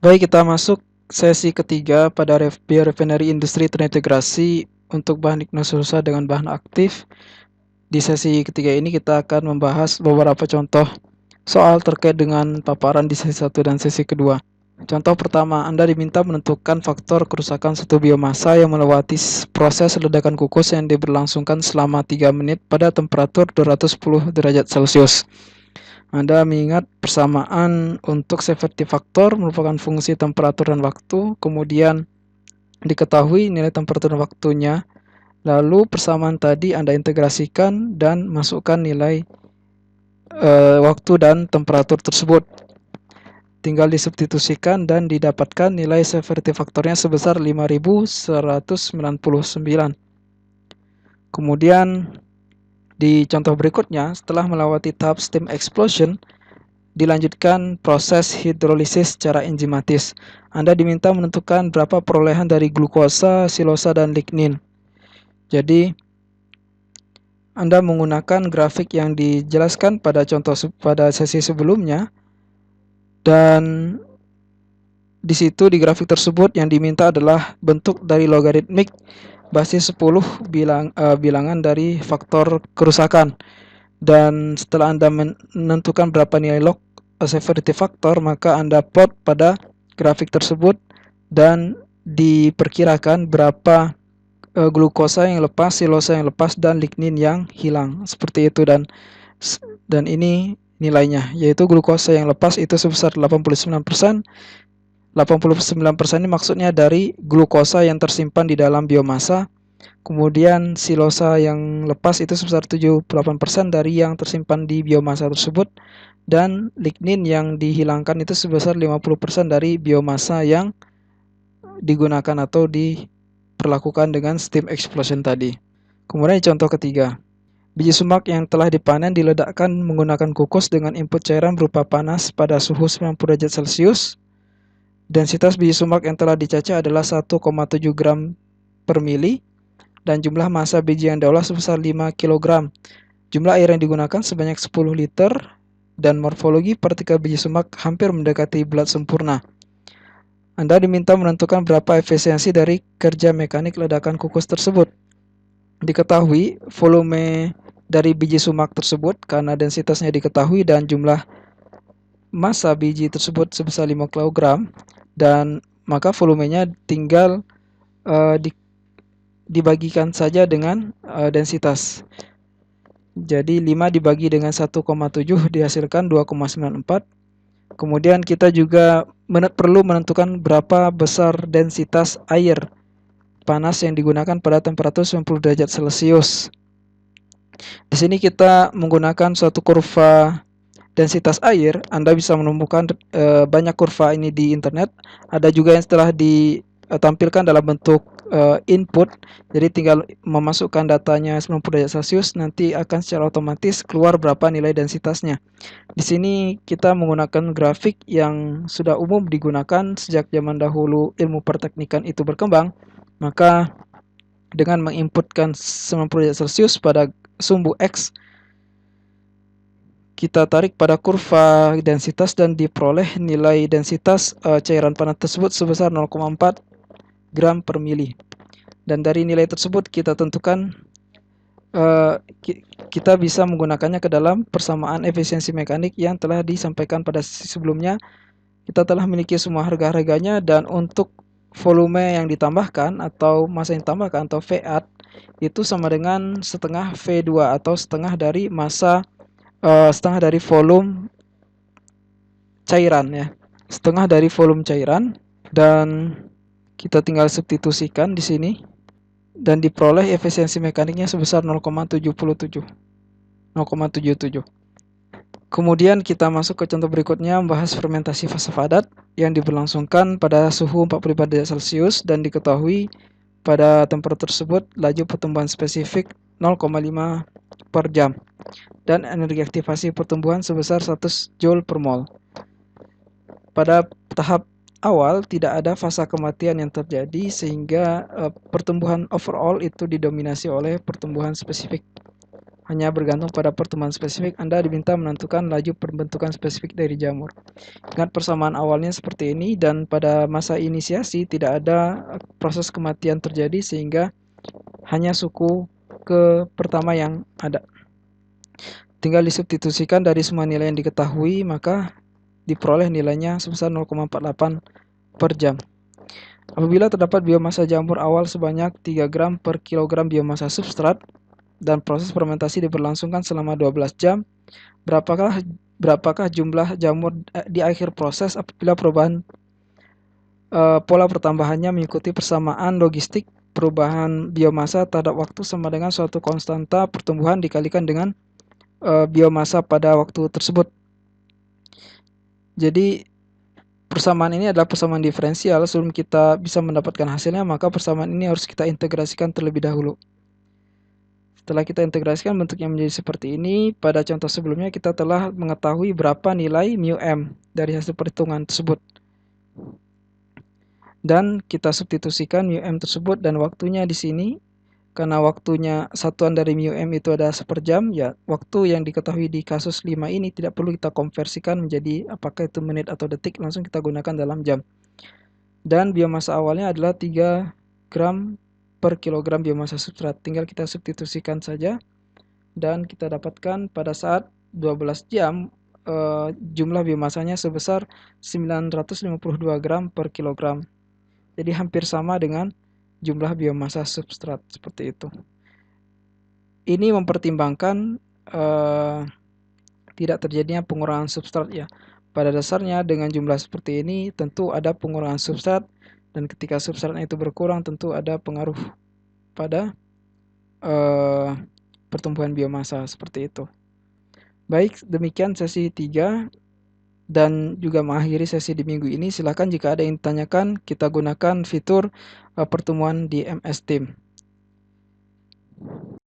Baik, kita masuk sesi ketiga pada biorefinery industri terintegrasi untuk bahan ignosulsa dengan bahan aktif. Di sesi ketiga ini kita akan membahas beberapa contoh soal terkait dengan paparan di sesi 1 dan sesi kedua. Contoh pertama, Anda diminta menentukan faktor kerusakan satu biomasa yang melewati proses ledakan kukus yang diberlangsungkan selama 3 menit pada temperatur 210 derajat Celcius. Anda mengingat persamaan untuk severity factor merupakan fungsi temperatur dan waktu, kemudian diketahui nilai temperatur dan waktunya, lalu persamaan tadi Anda integrasikan dan masukkan nilai waktu dan temperatur tersebut. Tinggal disubstitusikan dan didapatkan nilai severity factornya sebesar 5199. Kemudian di contoh berikutnya, setelah melewati tahap steam explosion, dilanjutkan proses hidrolisis secara enzimatis. Anda diminta menentukan berapa perolehan dari glukosa, silosa, dan lignin. Jadi, Anda menggunakan grafik yang dijelaskan pada sesi sebelumnya, dan di situ di grafik tersebut yang diminta adalah bentuk dari logaritmik basis 10 bilangan dari faktor kerusakan. Dan setelah Anda menentukan berapa nilai log severity factor, maka Anda plot pada grafik tersebut dan diperkirakan berapa glukosa yang lepas, silosa yang lepas, dan lignin yang hilang. Seperti itu, dan ini nilainya, yaitu glukosa yang lepas itu sebesar 89%. 89% ini maksudnya dari glukosa yang tersimpan di dalam biomasa. Kemudian silosa yang lepas itu sebesar 78% dari yang tersimpan di biomasa tersebut, dan lignin yang dihilangkan itu sebesar 50% dari biomasa yang digunakan atau diperlakukan dengan steam explosion tadi. Kemudian contoh ketiga, biji sumak yang telah dipanen diledakkan menggunakan kukus dengan input cairan berupa panas pada suhu 90 derajat Celcius. Densitas biji sumak yang telah dicacah adalah 1,7 gram per mili, dan jumlah massa biji yang diolah sebesar 5 kg. Jumlah air yang digunakan sebanyak 10 liter, dan morfologi partikel biji sumak hampir mendekati bulat sempurna. Anda diminta menentukan berapa efisiensi dari kerja mekanik ledakan kukus tersebut. Diketahui volume dari biji sumak tersebut karena densitasnya diketahui dan jumlah massa biji tersebut sebesar 5 kg, dan maka volumenya tinggal dibagikan saja dengan densitas. Jadi 5 dibagi dengan 1,7 dihasilkan 2,94. Kemudian kita juga perlu menentukan berapa besar densitas air panas yang digunakan pada temperatur 90 derajat Celcius. Di sini kita menggunakan suatu kurva densitas air. Anda bisa menemukan banyak kurva ini di internet. Ada juga yang setelah ditampilkan dalam bentuk input. Jadi tinggal memasukkan datanya 90 derajat Celcius, nanti akan secara otomatis keluar berapa nilai densitasnya. Di sini kita menggunakan grafik yang sudah umum digunakan sejak zaman dahulu ilmu perteknikan itu berkembang. Maka dengan menginputkan 90 derajat Celcius pada sumbu X, kita tarik pada kurva densitas dan diperoleh nilai densitas cairan panas tersebut sebesar 0,4 gram per mili. Dan dari nilai tersebut kita tentukan kita bisa menggunakannya ke dalam persamaan efisiensi mekanik yang telah disampaikan pada sesi sebelumnya. Kita telah memiliki semua harga-harganya, dan untuk volume yang ditambahkan atau massa yang ditambahkan atau V-add itu sama dengan setengah V2 atau setengah dari massa setengah dari volume cairan ya. Setengah dari volume cairan, dan kita tinggal substitusikan di sini dan diperoleh efisiensi mekaniknya sebesar 0,77. Kemudian kita masuk ke contoh berikutnya, membahas fermentasi fase padat yang diberlangsungkan pada suhu 45 derajat Celcius, dan diketahui pada temperatur tersebut laju pertumbuhan spesifik 0,5 per jam dan energi aktivasi pertumbuhan sebesar 100 Joule per mol. Pada tahap awal tidak ada fasa kematian yang terjadi, sehingga pertumbuhan overall itu didominasi oleh pertumbuhan spesifik. hanya bergantung pada pertemuan spesifik, Anda diminta menentukan laju pembentukan spesifik dari jamur. Ingat persamaan awalnya seperti ini, dan pada masa inisiasi tidak ada proses kematian terjadi sehingga hanya suku ke pertama yang ada. Tinggal disubstitusikan dari semua nilai yang diketahui, maka diperoleh nilainya sebesar 0,48 per jam. Apabila terdapat biomasa jamur awal sebanyak 3 gram per kilogram biomasa substrat dan proses fermentasi diberlangsungkan selama 12 jam, berapakah jumlah jamur di akhir proses apabila perubahan pola pertambahannya mengikuti persamaan logistik perubahan biomasa terhadap waktu sama dengan suatu konstanta pertumbuhan dikalikan dengan biomasa pada waktu tersebut. Jadi persamaan ini adalah persamaan diferensial. Sebelum kita bisa mendapatkan hasilnya, maka persamaan ini harus kita integrasikan terlebih dahulu. Setelah kita integrasikan, bentuknya menjadi seperti ini. Pada contoh sebelumnya kita telah mengetahui berapa nilai μm dari hasil perhitungan tersebut. Dan kita substitusikan μm tersebut dan waktunya di sini. Karena waktunya satuan dari μm itu ada seperjam, ya waktu yang diketahui di kasus 5 ini tidak perlu kita konversikan menjadi apakah itu menit atau detik, langsung kita gunakan dalam jam. Dan biomasa awalnya adalah 3 gram per kilogram biomasa substrat. Tinggal kita substitusikan saja dan kita dapatkan pada saat 12 jam jumlah biomasanya sebesar 952 gram per kilogram. Jadi hampir sama dengan jumlah biomasa substrat, seperti itu. Ini mempertimbangkan tidak terjadinya pengurangan substrat ya. Pada dasarnya dengan jumlah seperti ini tentu ada pengurangan substrat, dan ketika substratnya itu berkurang tentu ada pengaruh pada pertumbuhan biomasa, seperti itu. Baik, demikian sesi 3 dan juga mengakhiri sesi di minggu ini. Silakan jika ada yang ditanyakan, kita gunakan fitur pertemuan di MS Teams.